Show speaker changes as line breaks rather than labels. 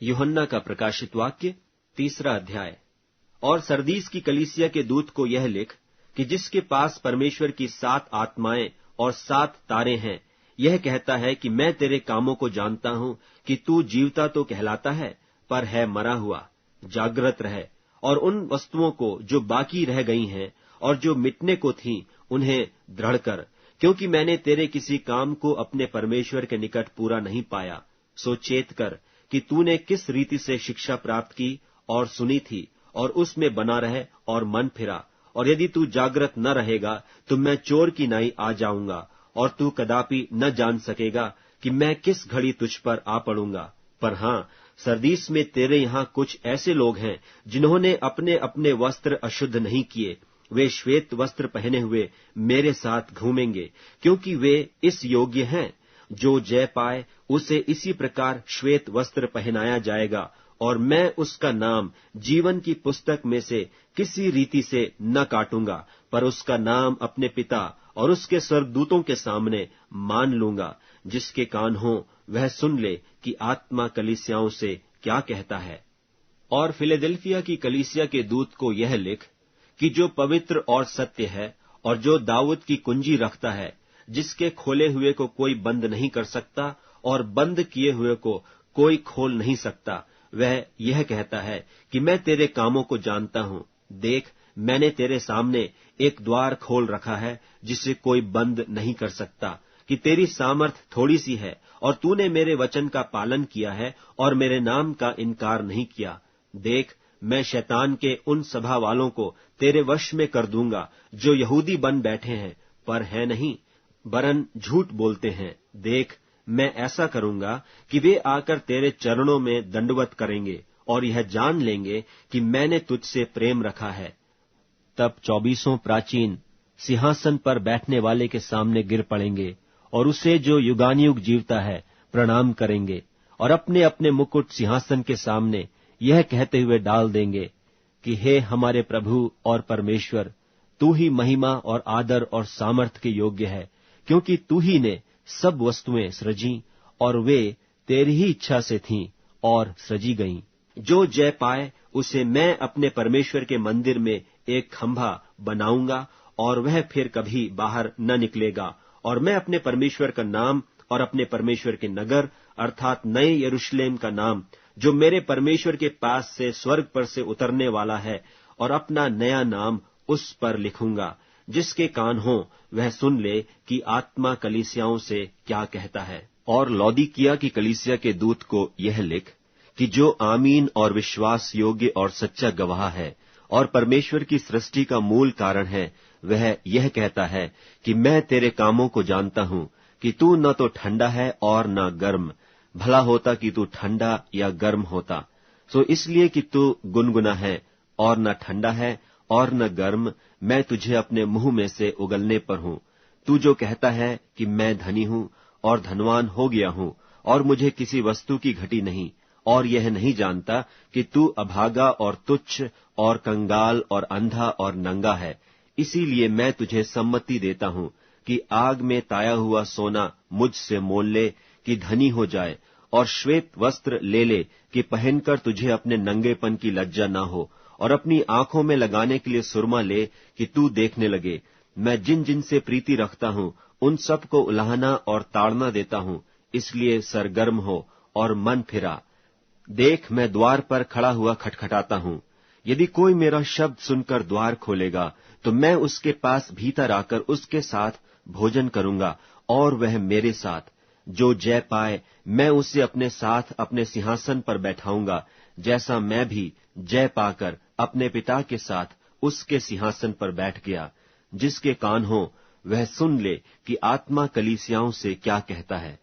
यूहन्ना का प्रकाशित वाक्य 3 अध्याय। और सरदीस की कलीसिया के दूत को यह लिख कि जिसके पास परमेश्वर की 7 आत्माएं और 7 तारे हैं, यह कहता है कि मैं तेरे कामों को जानता हूं कि तू जीवता तो कहलाता है, पर है मरा हुआ। जागृत रह और उन वस्तुओं को जो बाकी रह गई हैं और जो मिटने को थीं, उन्हें दृढ़ कर, क्योंकि मैंने तेरे किसी काम को अपने परमेश्वर के निकट पूरा नहीं पाया। सो चेत कर कि तूने किस रीति से शिक्षा प्राप्त की और सुनी थी, और उसमें बना रहे और मन फिरा। और यदि तू जागृत न रहेगा तो मैं चोर की नाई आ जाऊंगा, और तू कदापि न जान सकेगा कि मैं किस घड़ी तुझ पर आ पड़ूंगा। पर हां, सरदीस में तेरे यहां कुछ ऐसे लोग हैं जिन्होंने अपने अपने वस्त्र अशुद्ध नहीं किए। वे श्वेत वस्त्र पहने हुए मेरे साथ घूमेंगे, क्योंकि वे इस योग्य हैं। जो जय पाए उसे इसी प्रकार श्वेत वस्त्र पहनाया जाएगा, और मैं उसका नाम जीवन की पुस्तक में से किसी रीति से न काटूंगा, पर उसका नाम अपने पिता और उसके स्वर्गदूतों के सामने मान लूंगा। जिसके कान हो वह सुन ले कि आत्मा कलीसियाओं से क्या कहता है। और फिलडेल्फिया की कलीसिया के दूत को यह लिख कि जो पवित्र और सत्य है, और जो दाऊद की कुंजी रखता है, जिसके खोले हुए को कोई बंद नहीं कर सकता और बंद किए हुए को कोई खोल नहीं सकता, वह यह कहता है कि मैं तेरे कामों को जानता हूं। देख, मैंने तेरे सामने एक द्वार खोल रखा है जिसे कोई बंद नहीं कर सकता, कि तेरी सामर्थ थोड़ी सी है, और तूने मेरे वचन का पालन किया है और मेरे नाम का इनकार नहीं किया। देख, मैं शैतान के उन सभा वालों को तेरे वश में कर दूंगा, जो यहूदी बन बैठे हैं पर है नहीं, वरन झूठ बोलते हैं। देख, मैं ऐसा करूंगा कि वे आकर तेरे चरणों में दंडवत करेंगे, और यह जान लेंगे कि मैंने तुझसे प्रेम रखा है। तब 24 प्राचीन सिंहासन पर बैठने वाले के सामने गिर पड़ेंगे, और उसे जो युगानुयुग जीवता है प्रणाम करेंगे, और अपने अपने मुकुट सिंहासन के सामने यह कहते हुए डाल देंगे कि हे हमारे प्रभु और परमेश्वर, तू ही महिमा और आदर और सामर्थ के योग्य है, क्योंकि तू ही ने सब वस्तुएं सृजी, और वे तेरी ही इच्छा से थीं और सृजी गईं। जो जय पाए उसे मैं अपने परमेश्वर के मंदिर में एक खंभा बनाऊंगा, और वह फिर कभी बाहर न निकलेगा। और मैं अपने परमेश्वर का नाम और अपने परमेश्वर के नगर अर्थात नए यरूशलेम का नाम, जो मेरे परमेश्वर के पास से स्वर्ग पर से उतरने वाला है, और अपना नया नाम उस पर लिखूंगा। जिसके कान हो वह सुन ले कि आत्मा कलीसियाओं से क्या कहता है। और लौदीकिया की कलीसिया के दूत को यह लिख कि जो आमीन और विश्वास योग्य और सच्चा गवाह है और परमेश्वर की सृष्टि का मूल कारण है, वह यह कहता है कि मैं तेरे कामों को जानता हूं कि तू न तो ठंडा है और न गर्म। भला होता कि तू ठंडा या गर्म होता। सो इसलिए कि तू गुनगुना है और न ठंडा है और न गर्म, मैं तुझे अपने मुंह में से उगलने पर हूं। तू जो कहता है कि मैं धनी हूं और धनवान हो गया हूं, और मुझे किसी वस्तु की घटी नहीं, और यह नहीं जानता कि तू अभागा और तुच्छ और कंगाल और अंधा और नंगा है। इसीलिए मैं तुझे सम्मति देता हूं कि आग में ताया हुआ सोना मुझसे मोल ले कि धनी हो जाए, और श्वेत वस्त्र ले ले कि पहनकर तुझे अपने नंगेपन की लज्जा न हो, और अपनी आंखों में लगाने के लिए सुरमा ले कि तू देखने लगे। मैं जिन जिन से प्रीति रखता हूं उन सब को उलाहना और ताड़ना देता हूं, इसलिए सरगर्म हो और मन फिरा। देख, मैं द्वार पर खड़ा हुआ खटखटाता हूं। यदि कोई मेरा शब्द सुनकर द्वार खोलेगा तो मैं उसके पास भीतर आकर उसके साथ भोजन करूंगा और वह मेरे साथ। जो जय पाए मैं उसे अपने साथ अपने सिंहासन पर बैठाऊंगा, जैसा मैं भी जय पाकर अपने पिता के साथ उसके सिंहासन पर बैठ गया। जिसके कान हो वह सुन ले कि आत्मा कलीसियाओं से क्या कहता है।